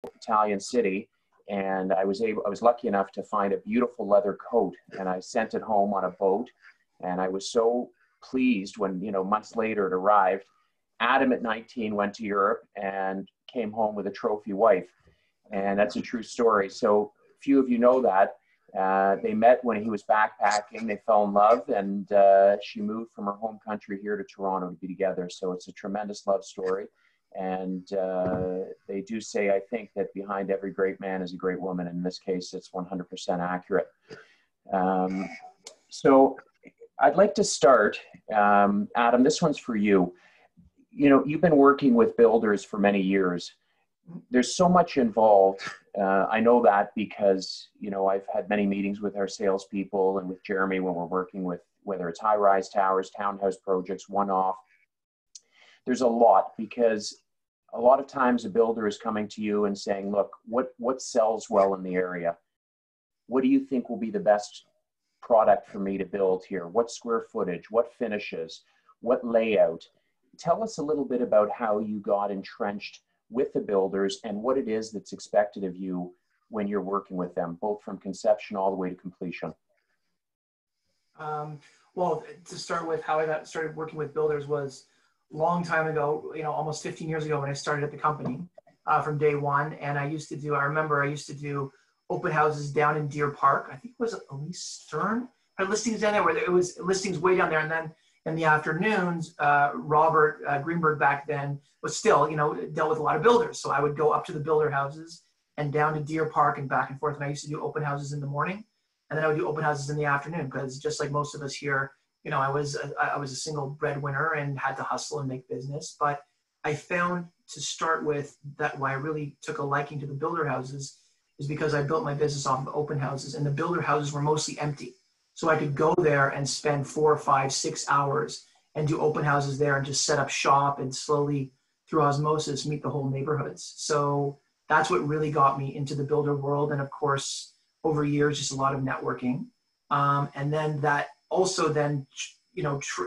Italian city, and I was lucky enough to find a beautiful leather coat, and I sent it home on a boat, and I was so pleased when, months later it arrived. Adam at 19 went to Europe and came home with a trophy wife, and that's a true story. So few of you know that. They met when he was backpacking, they fell in love, and she moved from her home country here to Toronto to be together. So it's a tremendous love story. And they do say, I think, that behind every great man is a great woman. In this case, it's 100% accurate. So I'd like to start, Adam, this one's for you. You've been working with builders for many years. There's so much involved. I know that because, I've had many meetings with our salespeople and with Jeremy when we're working with, whether it's high-rise towers, townhouse projects, one-off. There's a lot, because a lot of times a builder is coming to you and saying, look, what sells well in the area? What do you think will be the best product for me to build here? What square footage, what finishes, what layout? Tell us a little bit about how you got entrenched with the builders and what it is that's expected of you when you're working with them, both from conception all the way to completion. Well, to start with, how I got started working with builders was a long time ago, almost 15 years ago when I started at the company from day one. And I remember I used to do open houses down in Deer Park. I think it was Elise Stern had listings down there, where it was listings way down there. And then in the afternoons, Robert Greenberg back then was still, dealt with a lot of builders. So I would go up to the builder houses and down to Deer Park and back and forth. And I used to do open houses in the morning, and then I would do open houses in the afternoon, because just like most of us here, I was a single breadwinner and had to hustle and make business. But I found, to start with, that why I really took a liking to the builder houses is because I built my business off of open houses, and the builder houses were mostly empty. So I could go there and spend 4, 5, 6 hours and do open houses there and just set up shop and slowly, through osmosis, meet the whole neighborhoods. So that's what really got me into the builder world. And of course, over years, just a lot of networking. And then that also then,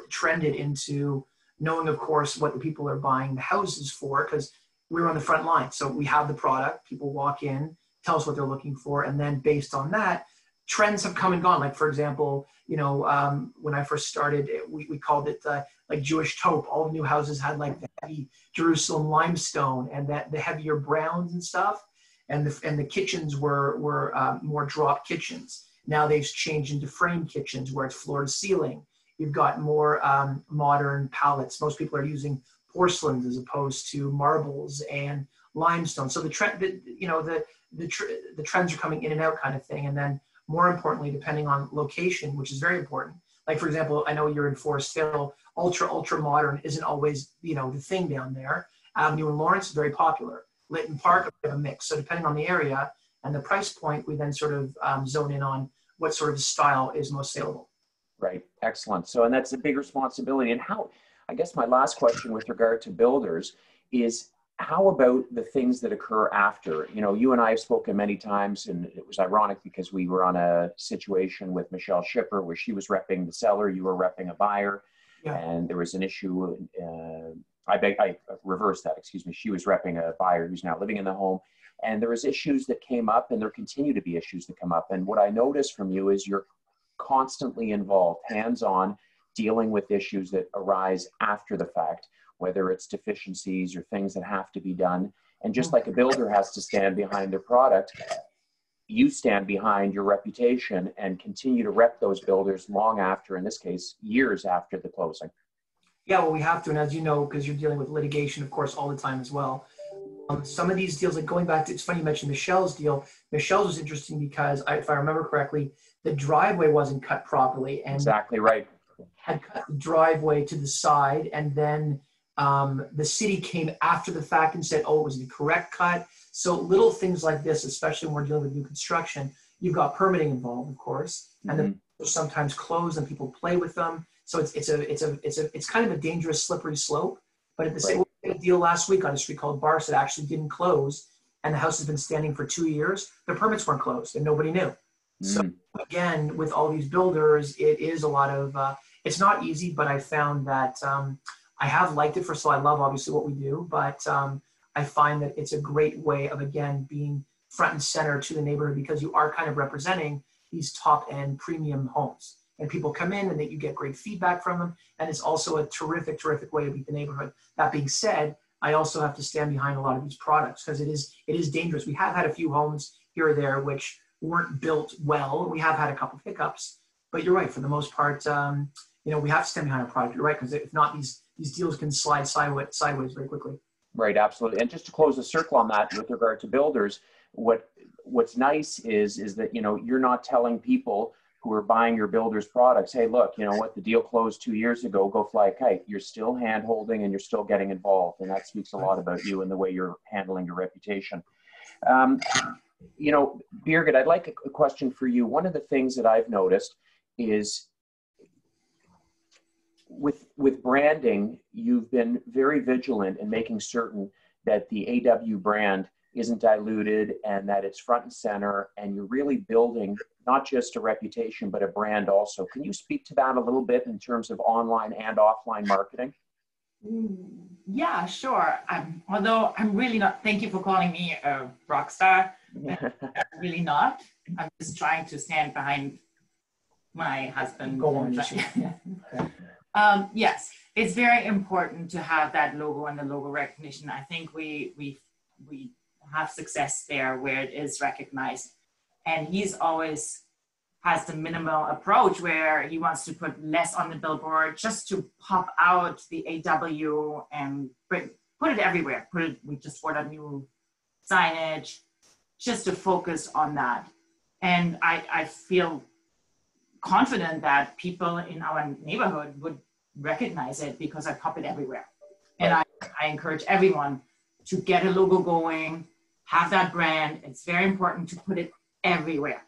trended into knowing, of course, what the people are buying the houses for, because we're on the front line. So we have the product, people walk in, tell us what they're looking for. And then based on that, trends have come and gone. Like, for example, when I first started, we called it like Jewish taupe. All the new houses had like the heavy Jerusalem limestone and the heavier browns and stuff. And the kitchens were more drop kitchens. Now they've changed into frame kitchens where it's floor to ceiling. You've got more modern palettes. Most people are using porcelains as opposed to marbles and limestone. So the trends are coming in and out, kind of thing. And then, more importantly, depending on location, which is very important. Like, for example, I know you're in Forest Hill. Ultra modern isn't always, the thing down there. Avenue in Lawrence is very popular. Lytton Park, a mix. So depending on the area and the price point, we then sort of zone in on what sort of style is most saleable. Right. Excellent. So, and that's a big responsibility. And I guess my last question with regard to builders is, how about the things that occur after? You and I have spoken many times, and it was ironic because we were on a situation with Michelle Schipper where she was repping the seller, you were repping a buyer, yeah. And there was an issue. I reversed that, excuse me. She was repping a buyer who's now living in the home, and there was issues that came up, and there continue to be issues that come up. And what I noticed from you is you're constantly involved, hands-on, dealing with issues that arise after the fact, whether it's deficiencies or things that have to be done. And just like a builder has to stand behind their product, you stand behind your reputation and continue to rep those builders long after, in this case, years after the closing. Yeah, well, we have to. And as you know, because you're dealing with litigation, of course, all the time as well. Some of these deals, like going back to, it's funny you mentioned Michelle's deal. Michelle's was interesting because, if I remember correctly, the driveway wasn't cut properly. And exactly right. Had cut the driveway to the side, and then the city came after the fact and said, oh, it was the correct cut. So little things like this, especially when we're dealing with new construction, you've got permitting involved, of course, and then they're sometimes closed and people play with them. So it's kind of a dangerous, slippery slope. But at the same, we had a deal last week on a street called Barse that actually didn't close, and the house has been standing for 2 years. Their permits weren't closed, and nobody knew. So again, with all these builders, it is a lot of. It's not easy, but I found that I have liked it. First of all, I love obviously what we do, but I find that it's a great way of, again, being front and center to the neighborhood, because you are kind of representing these top end premium homes. And people come in and that you get great feedback from them. And it's also a terrific, terrific way to beat the neighborhood. That being said, I also have to stand behind a lot of these products because it is dangerous. We have had a few homes here or there which weren't built well. We have had a couple of hiccups, but you're right. For the most part, we have to stand behind a product. You're right, because if not, these deals can slide sideways very quickly. Right, absolutely. And just to close the circle on that with regard to builders, what's nice is that, you're not telling people who are buying your builder's products, hey, look, you know what, the deal closed 2 years ago, go fly a kite. You're still hand holding and you're still getting involved. And that speaks a lot about you and the way you're handling your reputation. Birgit, I'd like a question for you. One of the things that I've noticed is with branding, you've been very vigilant in making certain that the AW brand isn't diluted and that it's front and center, and you're really building not just a reputation, but a brand also. Can you speak to that a little bit in terms of online and offline marketing? Yeah, sure. Although I'm really not, thank you for calling me a rock star. I'm really not. I'm just trying to stand behind my husband. Go on. Yes, it's very important to have that logo and the logo recognition. I think we have success there where it is recognized. And he's always has the minimal approach where he wants to put less on the billboard just to pop out the AW and put it everywhere. We just ordered new signage just to focus on that. And I feel confident that people in our neighborhood would recognize it because I pop it everywhere. And I encourage everyone to get a logo going, have that brand. It's very important to put it everywhere.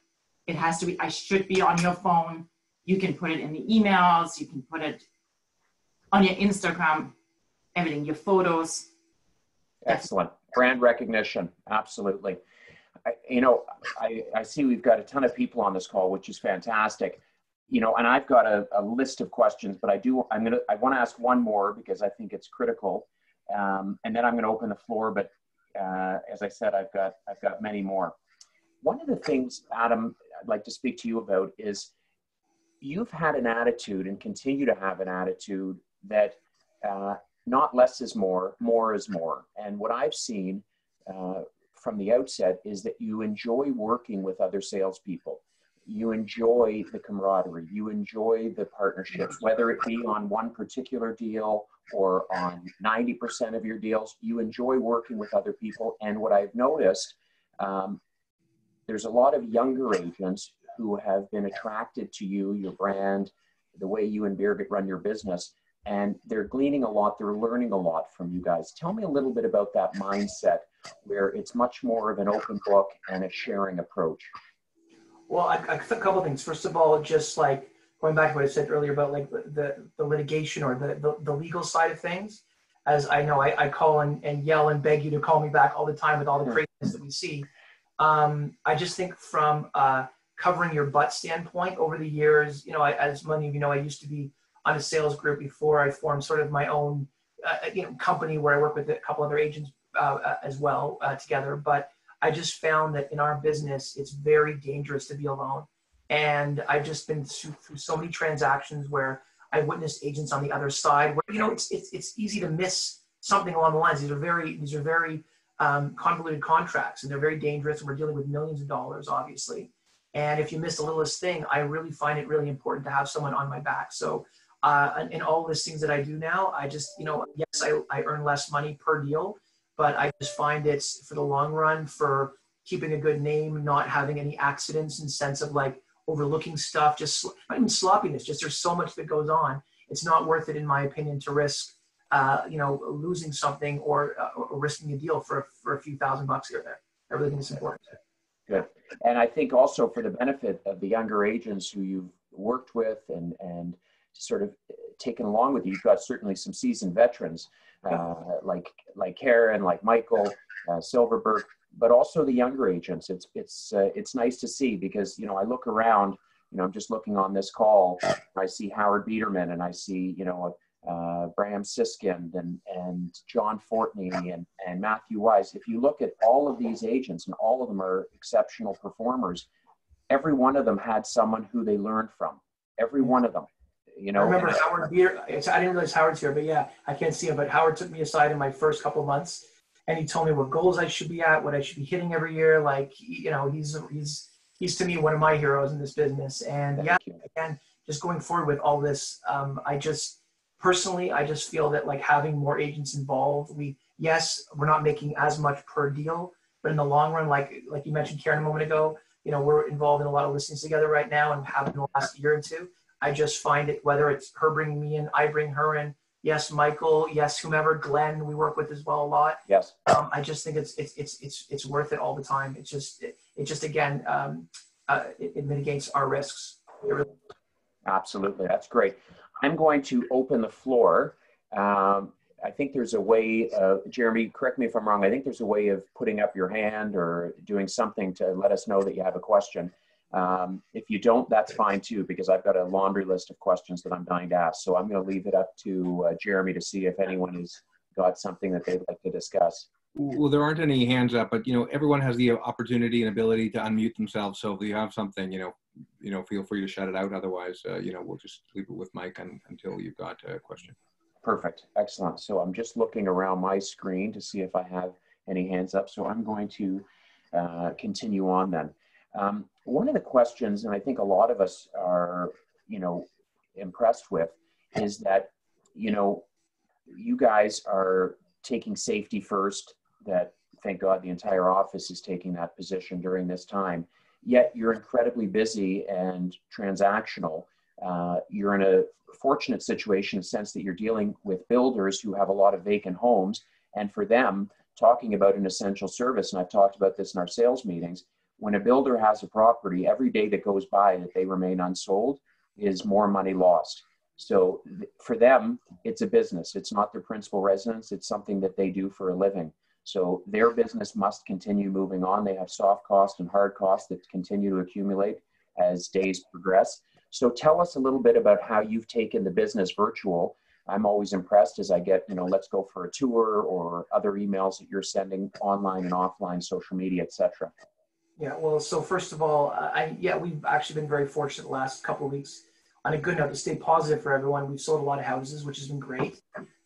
It has to be, I should be on your phone. You can put it in the emails. You can put it on your Instagram, everything, your photos. Excellent. Brand recognition. Absolutely. I see we've got a ton of people on this call, which is fantastic. And I've got a list of questions, but I want to ask one more because I think it's critical. And then I'm going to open the floor, but as I said, I've got many more. One of the things, Adam, I'd like to speak to you about is you've had an attitude and continue to have an attitude that not less is more, more is more. And what I've seen from the outset is that you enjoy working with other salespeople. You enjoy the camaraderie. You enjoy the partnerships, whether it be on one particular deal or on 90% of your deals. You enjoy working with other people. And what I've noticed, there's a lot of younger agents who have been attracted to you, your brand, the way you and Birgit run your business, and they're gleaning a lot, they're learning a lot from you guys. Tell me a little bit about that mindset where it's much more of an open book and a sharing approach. Well, a couple of things. First of all, just like going back to what I said earlier about like the litigation or the legal side of things, as I know, I call and yell and beg you to call me back all the time with all the craziness that we see. I just think from covering your butt standpoint over the years, as many of you know, I used to be on a sales group before I formed sort of my own company where I work with a couple other agents as well together. But I just found that in our business, it's very dangerous to be alone. And I've just been through so many transactions where I witnessed agents on the other side where, it's easy to miss something along the lines. These are very convoluted contracts, and they're very dangerous. And we're dealing with millions of dollars, obviously. And if you miss the littlest thing, I really find it really important to have someone on my back. So in all these things that I do now, I just, yes, I earn less money per deal, but I just find it's for the long run, for keeping a good name, not having any accidents and sense of like overlooking stuff, just not even sloppiness, just there's so much that goes on. It's not worth it, in my opinion, to risk, losing something or risking a deal for a few $1,000s here or there. I really think it's important. Good. And I think also for the benefit of the younger agents who you've worked with and sort of taken along with you, you've got certainly some seasoned veterans like Karen, like Michael, Silverberg, but also the younger agents. It's nice to see because, I look around, I'm just looking on this call, I see Howard Biederman and I see, Bram Siskind and John Fortney and Matthew Wise. If you look at all of these agents, and all of them are exceptional performers, every one of them had someone who they learned from. Every one of them. You know, I remember Howard Beer. I didn't realize Howard's here, but yeah, I can't see him. But Howard took me aside in my first couple of months, and he told me what goals I should be at, what I should be hitting every year. Like, you know, he's to me one of my heroes in this business. And yeah, again, just going forward with all this, I just feel that like having more agents involved, we're not making as much per deal, but in the long run, like you mentioned, Karen, a moment ago, you know, we're involved in a lot of listings together right now and have in the last year or two. I just find it, whether it's her bringing me in, I bring her in, yes, Michael, yes, whomever, Glenn, we work with as well a lot. Yes. I just think it's worth it all the time. It just again, it mitigates our risks. Absolutely, that's great. I'm going to open the floor. I think there's a way, Jeremy, correct me if I'm wrong, I think there's a way of putting up your hand or doing something to let us know that you have a question. If you don't, that's fine too, because I've got a laundry list of questions that I'm dying to ask. So I'm going to leave it up to Jeremy to see if anyone has got something that they'd like to discuss. Well, there aren't any hands up, but, you know, everyone has the opportunity and ability to unmute themselves. So if you have something, you know, feel free to shut it out. Otherwise, you know, we'll just leave it with Mike until you've got a question. Perfect. Excellent. So I'm just looking around my screen to see if I have any hands up. So I'm going to continue on then. One of the questions, and I think a lot of us are, you know, impressed with, is that, you know, you guys are taking safety first. That, thank God, the entire office is taking that position during this time. Yet you're incredibly busy and transactional. You're in a fortunate situation in the sense that you're dealing with builders who have a lot of vacant homes. And for them, talking about an essential service, and I've talked about this in our sales meetings, when a builder has a property, every day that goes by that they remain unsold is more money lost. So for them, it's a business. It's not their principal residence. It's something that they do for a living. So their business must continue moving on. They have soft costs and hard costs that continue to accumulate as days progress. So tell us a little bit about how you've taken the business virtual. I'm always impressed as I get, you know, let's go for a tour or other emails that you're sending online and offline, social media, etc. Yeah, well, so first of all, we've actually been very fortunate the last couple of weeks. On a good note, to stay positive for everyone, we've sold a lot of houses, which has been great,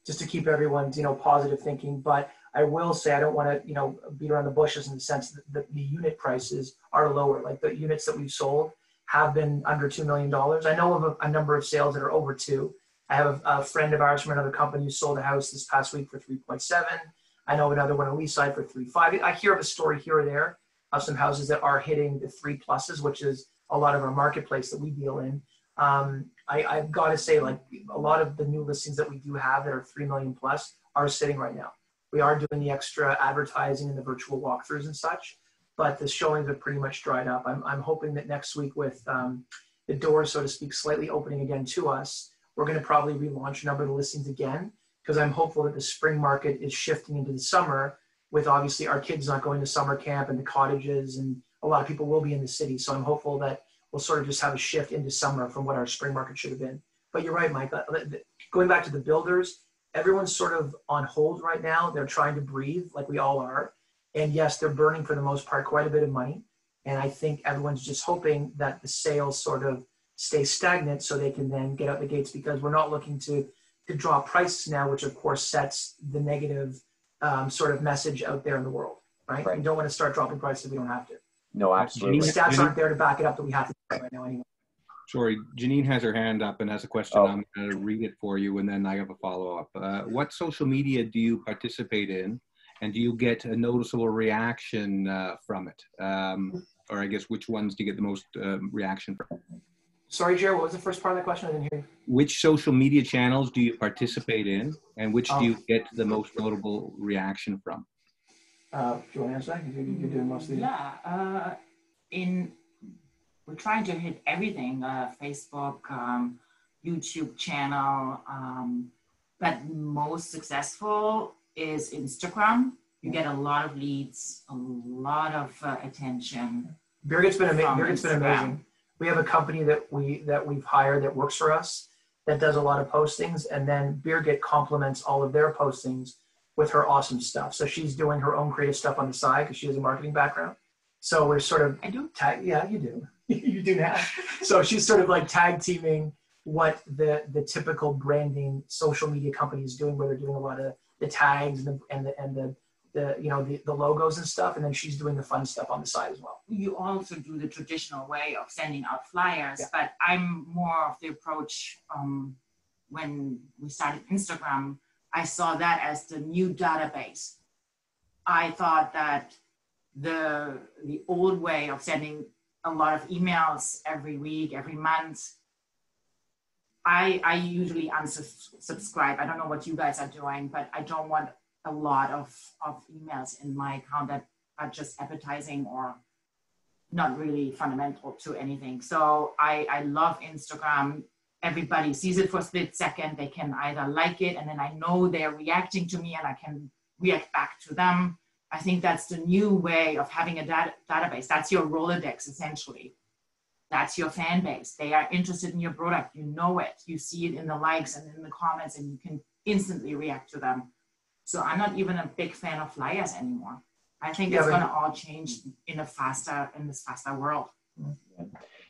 just to keep everyone's, you know, positive thinking. But I will say, I don't want to, you know, beat around the bushes in the sense that the unit prices are lower. Like the units that we've sold have been under $2 million. I know of a number of sales that are over 2. I have a friend of ours from another company who sold a house this past week for 3.7. I know another one on Leaside for 3.5. I hear of a story here or there of some houses that are hitting the 3+, which is a lot of our marketplace that we deal in. I've got to say, like, a lot of the new listings that we do have that are 3 million plus are sitting right now. We are doing the extra advertising and the virtual walkthroughs and such, but the showings have pretty much dried up. I'm hoping that next week with the doors, so to speak, slightly opening again to us, we're going to probably relaunch a number of the listings again, because I'm hopeful that the spring market is shifting into the summer, with obviously our kids not going to summer camp and the cottages, and a lot of people will be in the city. So I'm hopeful that we'll sort of just have a shift into summer from what our spring market should have been. But you're right, Mike. Going back to the builders, everyone's sort of on hold right now. They're trying to breathe like we all are. And yes, they're burning for the most part quite a bit of money. And I think everyone's just hoping that the sales sort of stay stagnant so they can then get out the gates, because we're not looking to drop prices now, which of course sets the negative sort of message out there in the world, right? We don't want to start dropping prices if we don't have to. No, absolutely. The stats aren't there to back it up that we have to do it right now anyway. Sorry, Janine has her hand up and has a question. I'm going to read it for you, and then I have a follow-up. What social media do you participate in, and do you get a noticeable reaction from it? Or I guess, which ones do you get the most reaction from? Sorry, Jared, what was the first part of the question? I didn't hear you. Which social media channels do you participate in, and which do you get the most notable reaction from? Do you want to answer that? You're doing most of these. Yeah, we're trying to hit everything, Facebook, YouTube channel, but most successful is Instagram. You get a lot of leads, a lot of attention. Birgit's been amazing. We have a company that we've hired that works for us, that does a lot of postings, and then Birgit complements all of their postings with her awesome stuff. So she's doing her own creative stuff on the side because she has a marketing background. So we're sort of, I do. yeah, you do. You do now. So she's sort of like tag teaming what the typical branding social media company is doing, where they're doing a lot of the tags and the logos and stuff, and then she's doing the fun stuff on the side as well. You also do the traditional way of sending out flyers, Yeah. but I'm more of the approach. When we started Instagram, I saw that as the new database. I thought that the old way of sending a lot of emails every week, every month, I usually unsubscribe. I don't know what you guys are doing, but I don't want a lot of emails in my account that are just advertising or not really fundamental to anything. So I love Instagram. Everybody sees it for a split second. They can either like it, and then I know they're reacting to me and I can react back to them. I think that's the new way of having a database. That's your Rolodex, essentially. That's your fan base. They are interested in your product. You know it. You see it in the likes and in the comments, and you can instantly react to them. So I'm not even a big fan of flyers anymore. I think it's going to all change in this faster world.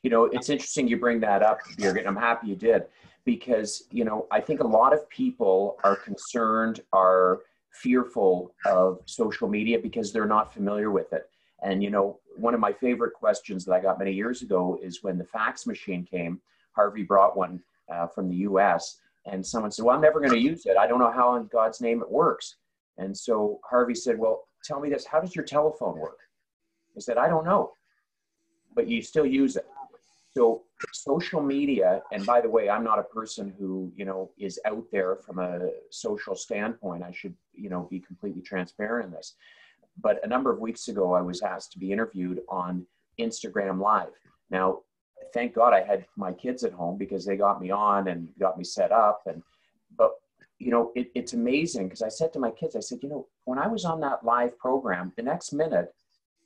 You know, it's interesting you bring that up, Birgit. I'm happy you did, because, you know, I think a lot of people are concerned, are fearful of social media because they're not familiar with it. And, you know, one of my favorite questions that I got many years ago is when the fax machine came. Harvey brought one from the US, and someone said, well, I'm never going to use it. I don't know how in God's name it works. And so Harvey said, well, tell me this, how does your telephone work? I said, I don't know, but you still use it. So social media, and by the way, I'm not a person who, you know, is out there from a social standpoint. I should, you know, be completely transparent in this. But a number of weeks ago, I was asked to be interviewed on Instagram Live. Now, thank God I had my kids at home because they got me on and got me set up. But, you know, it's amazing because I said to my kids, I said, you know, when I was on that live program, the next minute,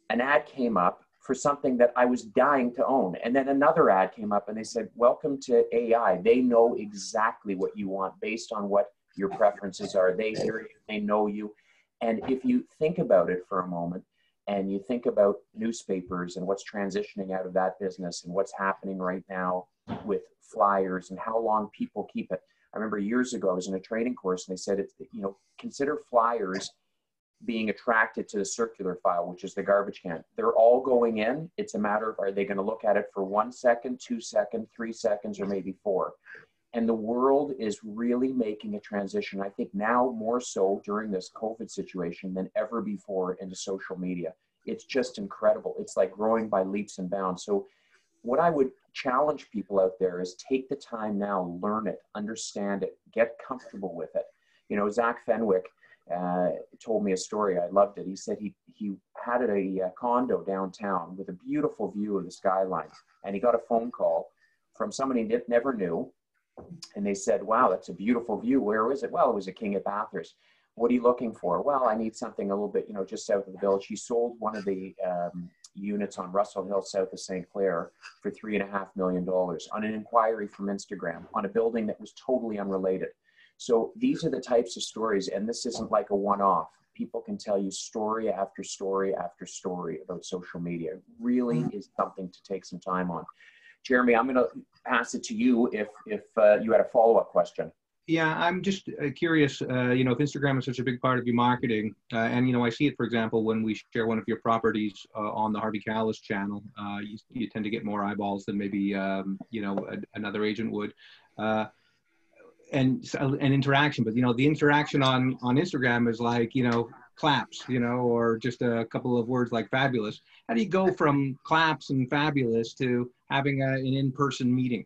an ad came up for something that I was dying to own. And then another ad came up and they said, welcome to AI. They know exactly what you want based on what your preferences are. They hear you, they know you. And if you think about it for a moment, and you think about newspapers and what's transitioning out of that business and what's happening right now with flyers and how long people keep it. I remember years ago, I was in a training course and they said, you know, consider flyers being attracted to the circular file, which is the garbage can. They're all going in. It's a matter of, are they going to look at it for 1 second, 2 seconds, 3 seconds, or maybe 4? And the world is really making a transition, I think now more so during this COVID situation than ever before, into social media. It's just incredible. It's like growing by leaps and bounds. So what I would challenge people out there is take the time now, learn it, understand it, get comfortable with it. You know, Zach Fenwick told me a story. I loved it. He said he had a condo downtown with a beautiful view of the skyline. And he got a phone call from somebody he never knew. And they said, wow, that's a beautiful view. Where was it? Well, it was a King of Bathurst. What are you looking for? Well, I need something a little bit, you know, just south of the village. He sold one of the units on Russell Hill, south of St. Clair, for $3.5 million on an inquiry from Instagram on a building that was totally unrelated. So these are the types of stories, and this isn't like a one-off. People can tell you story after story after story about social media. It really is something to take some time on. Jeremy, I'm going to pass it to you if you had a follow-up question. Yeah, I'm just curious, you know, if Instagram is such a big part of your marketing, and, you know, I see it, for example, when we share one of your properties on the Harvey Callis channel, you tend to get more eyeballs than maybe, you know, another agent would. And interaction, but, you know, the interaction on Instagram is like, you know, claps, you know, or just a couple of words like fabulous. How do you go from claps and fabulous to having an in-person meeting?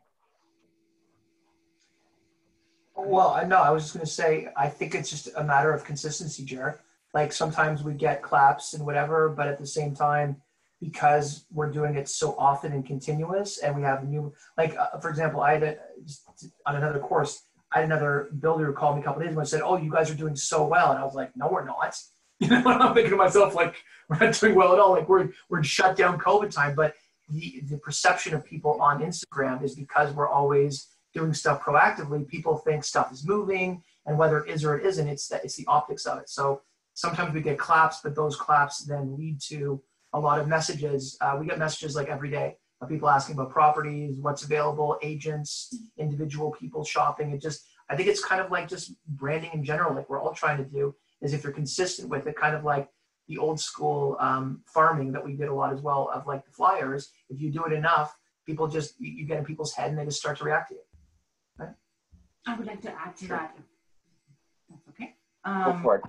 Well, no, I was just going to say, I think it's just a matter of consistency, Jared. Like sometimes we get claps and whatever, but at the same time, because we're doing it so often and continuous, and we have new, like, for example, I had on another course, I had another builder who called me a couple of days ago and said, oh, you guys are doing so well. And I was like, no, we're not. You know, I'm thinking to myself, like, we're not doing well at all. Like we're shut down COVID time. But the perception of people on Instagram is because we're always doing stuff proactively, people think stuff is moving, and whether it is or it isn't, it's the optics of it. So sometimes we get claps, but those claps then lead to a lot of messages. We get messages like every day of people asking about properties, what's available, agents, individual people shopping. I think it's kind of like just branding in general. Like we're all trying to do is, if you're consistent with it, kind of like the old school farming that we did a lot as well, of like the flyers. If you do it enough, people just, you get in people's head and they just start to react to you. Right? I would like to add to that. That's okay. Go for it.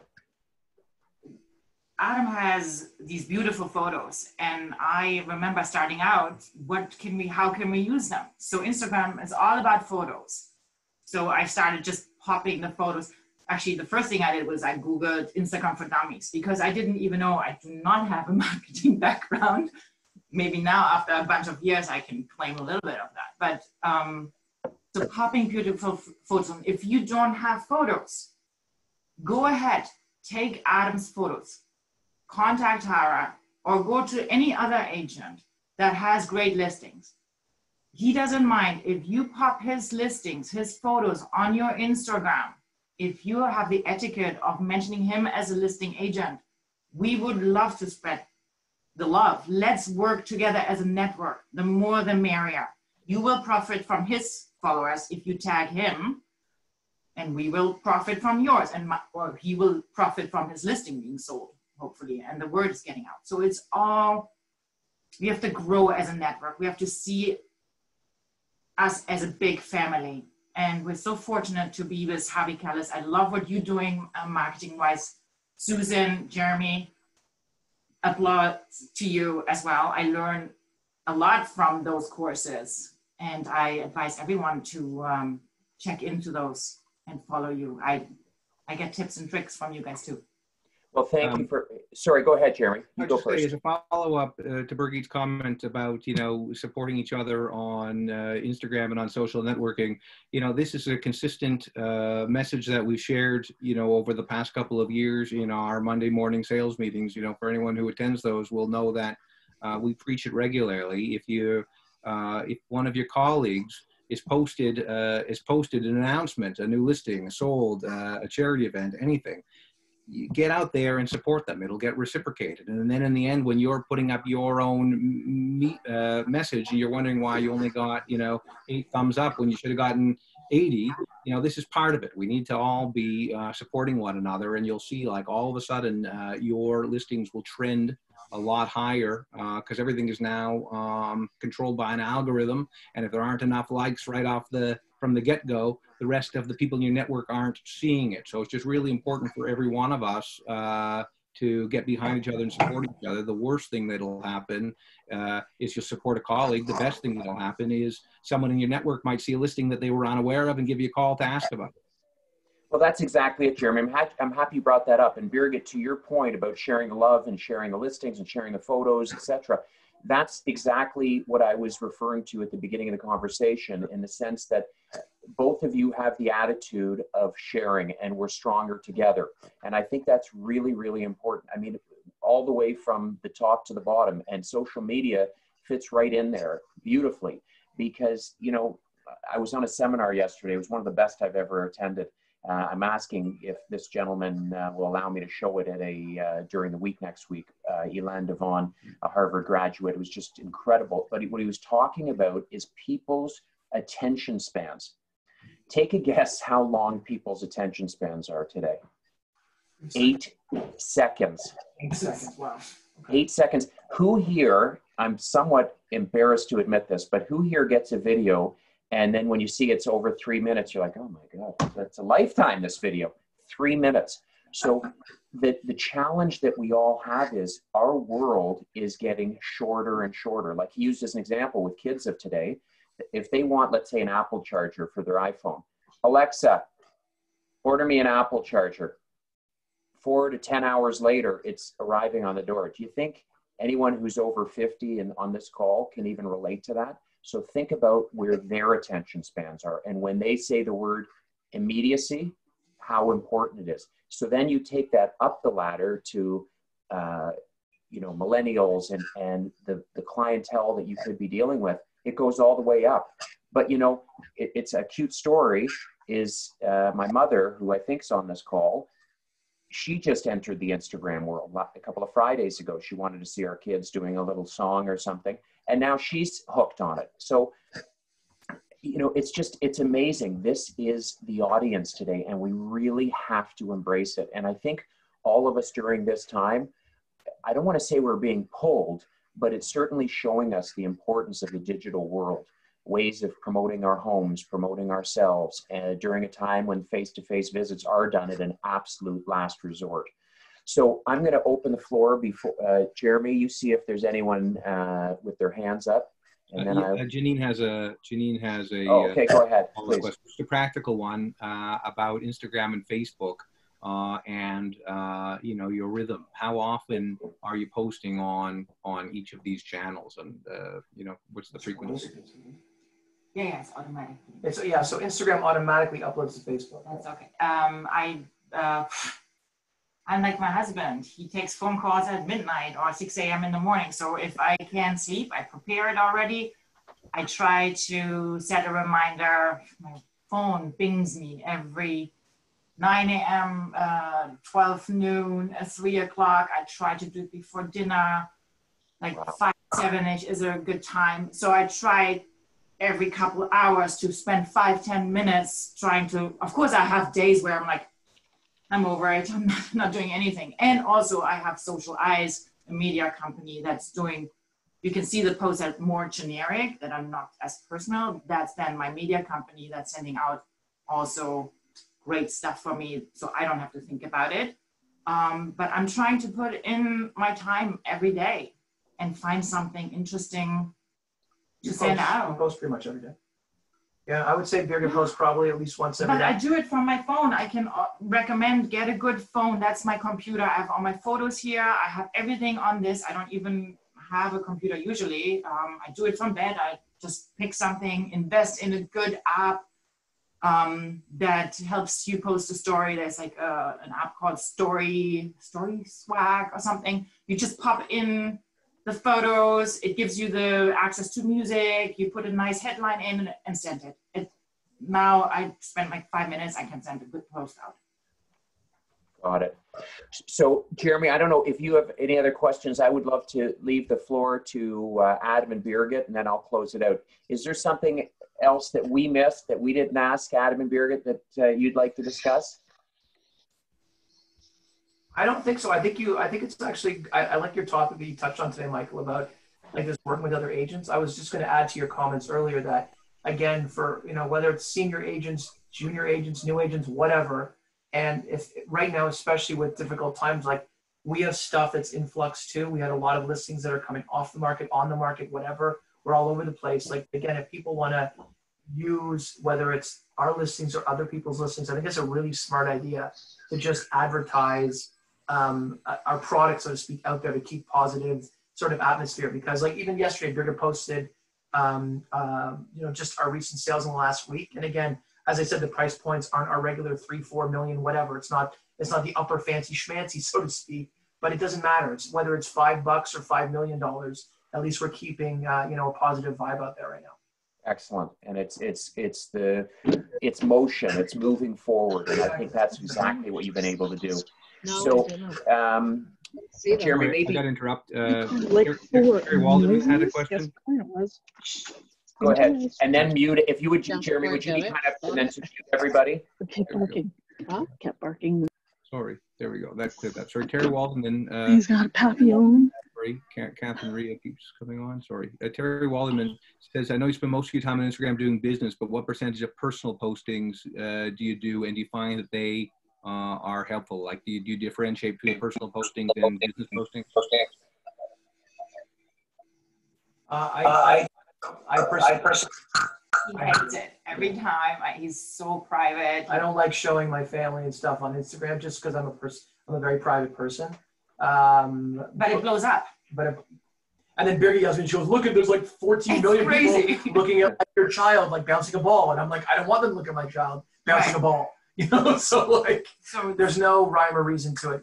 Adam has these beautiful photos, and I remember starting out, how can we use them? So Instagram is all about photos. So I started just popping the photos. Actually, the first thing I did was I Googled Instagram for Dummies, because I didn't even know, I do not have a marketing background. Maybe now, after a bunch of years, I can claim a little bit of that. But so popping beautiful photos. If you don't have photos, go ahead, take Adam's photos, contact Tara, or go to any other agent that has great listings. He doesn't mind if you pop his listings, his photos on your Instagram. If you have the etiquette of mentioning him as a listing agent, we would love to spread the love. Let's work together as a network. The more the merrier. You will profit from his followers if you tag him, and we will profit from yours, or he will profit from his listing being sold, hopefully, and the word is getting out. So it's all, we have to grow as a network. We have to see us as a big family. And we're so fortunate to be with Javi Callis. I love what you're doing marketing-wise. Susan, Jeremy, applaud to you as well. I learned a lot from those courses, and I advise everyone to check into those and follow you. I get tips and tricks from you guys too. Well, thank you for, sorry, go ahead, Jeremy. You go first. As a follow-up to Birgit's comment about, supporting each other on Instagram and on social networking, this is a consistent message that we've shared, over the past couple of years in our Monday morning sales meetings. For anyone who attends those will know that we preach it regularly. If one of your colleagues is posted an announcement, a new listing, sold, a charity event, anything, you get out there and support them. It'll get reciprocated. And then in the end, when you're putting up your own message and you're wondering why you only got, 8 thumbs up when you should have gotten 80, this is part of it. We need to all be supporting one another, and you'll see, like, all of a sudden your listings will trend a lot higher because everything is now controlled by an algorithm. And if there aren't enough likes right off from the get-go, the rest of the people in your network aren't seeing it. So it's just really important for every one of us to get behind each other and support each other. The worst thing that'll happen is you'll support a colleague. The best thing that'll happen is someone in your network might see a listing that they were unaware of and give you a call to ask about it. Well, that's exactly it, Jeremy. I'm happy you brought that up. And Birgit, to your point about sharing the love and sharing the listings and sharing the photos, etc., that's exactly what I was referring to at the beginning of the conversation, in the sense that both of you have the attitude of sharing, and we're stronger together. And I think that's really, really important. I mean, all the way from the top to the bottom, and social media fits right in there beautifully, because, I was on a seminar yesterday. It was one of the best I've ever attended. I'm asking if this gentleman will allow me to show it during the week next week. Elan Devon, a Harvard graduate. It was just incredible. But what he was talking about is people's attention spans. Take a guess how long people's attention spans are today. 8 seconds. 8 seconds, wow. Okay. 8 seconds. Who here, I'm somewhat embarrassed to admit this, but who here gets a video and then when you see it's over 3 minutes, you're like, oh my God, that's a lifetime, this video. 3 minutes. So the challenge that we all have is our world is getting shorter and shorter. Like he used as an example with kids of today, if they want, let's say, an Apple charger for their iPhone, Alexa, order me an Apple charger. 4 to 10 hours later, it's arriving on the door. Do you think anyone who's over 50 and on this call can even relate to that? So think about where their attention spans are. And when they say the word immediacy, how important it is. So then you take that up the ladder to, millennials and the clientele that you could be dealing with. It goes all the way up. But, you know, it's a cute story is my mother, who I think's on this call, she just entered the Instagram world a couple of Fridays ago. She wanted to see our kids doing a little song or something. And now she's hooked on it. So, you know, it's amazing. This is the audience today, and we really have to embrace it. And I think all of us during this time, I don't want to say we're being pulled, but it's certainly showing us the importance of the digital world, ways of promoting our homes, promoting ourselves, during a time when face-to-face visits are done at an absolute last resort. So I'm going to open the floor before, Jeremy, you see if there's anyone with their hands up. And then Janine has a oh, okay, go ahead, please. Just a practical one about Instagram and Facebook and you know, your rhythm. How often are you posting on each of these channels, and you know, what's the frequency? Yeah, it's automatic. So Instagram automatically uploads to Facebook. That's okay. I'm like my husband. He takes phone calls at midnight or 6 a.m. in the morning. So if I can't sleep, I prepare it already. I try to set a reminder. My phone pings me every 9 a.m., 12 noon, 3 o'clock. I try to do it before dinner. Like 5, 7-ish is a good time. So I try every couple of hours to spend 5, 10 minutes trying to, of course I have days where I'm like, I'm over it, I'm not doing anything. And also I have Social Eyes, a media company that's doing, you can see the posts are more generic, that are not as personal. That's then my media company that's sending out also great stuff for me, so I don't have to think about it. But I'm trying to put in my time every day and find something interesting to send out. You post pretty much every day. Yeah, I would say Birgit posts probably at least once every day. But I do it from my phone. I can recommend get a good phone. That's my computer. I have all my photos here. I have everything on this. I don't even have a computer usually. I do it from bed. I just pick something, invest in a good app that helps you post a story. There's like an app called Story Swag or something. You just pop in the photos, it gives you the access to music, you put a nice headline in and send it. Now I spend like 5 minutes, I can send a good post out. Got it. So Jeremy, I don't know if you have any other questions. I would love to leave the floor to Adam and Birgit, and then I'll close it out. Is there something else that we missed that we didn't ask Adam and Birgit that you'd like to discuss? I don't think so. I think it's actually, I like your topic that you touched on today, Michael, about like this working with other agents. I was just going to add to your comments earlier that, again, for, you know, whether it's senior agents, junior agents, new agents, whatever. And if right now, especially with difficult times, like we have stuff that's in flux too. We had a lot of listings that are coming off the market, on the market, whatever. We're all over the place. Like, again, if people want to use, whether it's our listings or other people's listings, I think it's a really smart idea to just advertise our product, so to speak, out there to keep positive sort of atmosphere. Because like even yesterday, Birgit posted, you know, just our recent sales in the last week. And again, as I said, the price points aren't our regular 3, 4 million, whatever. It's not the upper fancy schmancy, so to speak, but it doesn't matter. It's whether it's $5 or $5 million, at least we're keeping, you know, a positive vibe out there right now. Excellent. And it's motion, it's moving forward. And I think that's exactly what you've been able to do. So, Jeremy, maybe. I got to interrupt. Terry Walden had a question. Go ahead. And then mute it. If you would, Jeremy, would you be kind of, and then to mute everybody? Kept barking. Huh? Kept barking. Sorry. There we go. That cleared that. Sorry, Terry Walden. Then he's got a papillon. Sorry, Catherine Rhea keeps coming on. Sorry. Terry Walden says, I know you spend most of your time on Instagram doing business, but what percentage of personal postings do you do, and do you find that they are helpful? Like, do you differentiate between personal postings and business postings? I personally, he hates it every time. He's so private. I don't like showing my family and stuff on Instagram just because I'm a very private person. But it blows up. And then Birgit yells at me, she goes, look, there's like 14 million people looking at your child like bouncing a ball. And I'm like, I don't want them to look at my child bouncing a ball. You know, so there's no rhyme or reason to it.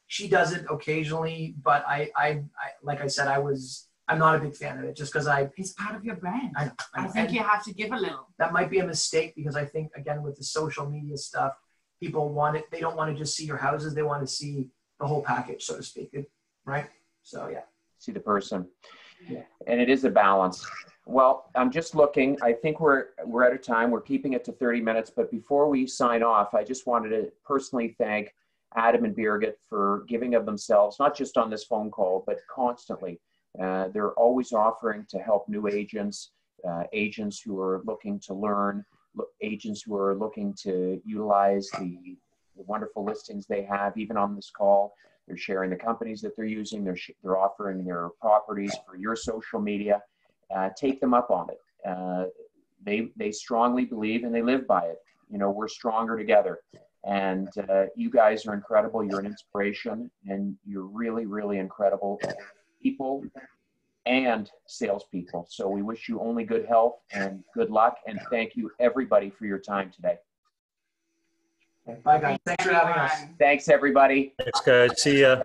She does it occasionally, but I like I said, I was I'm not a big fan of it just because It's part of your brand. I know. I think you have to give a little. That might be a mistake because I think, again, with the social media stuff, people want it. They don't want to just see your houses. They want to see the whole package, so to speak. Right? So, yeah. See the person. Yeah. And it is a balance. Well, I'm just looking. I think we're out of time. We're keeping it to 30 minutes. But before we sign off, I just wanted to personally thank Adam and Birgit for giving of themselves, not just on this phone call, but constantly. They're always offering to help new agents, agents who are looking to learn, agents who are looking to utilize the wonderful listings they have, even on this call. They're sharing the companies that they're using. They're offering their properties for your social media. Take them up on it. They strongly believe and they live by it. You know, we're stronger together. And you guys are incredible. You're an inspiration, and you're really, really incredible people and salespeople. So we wish you only good health and good luck. And thank you, everybody, for your time today. Bye, guys. Thanks for having us. Thanks, everybody. Thanks, guys. See ya.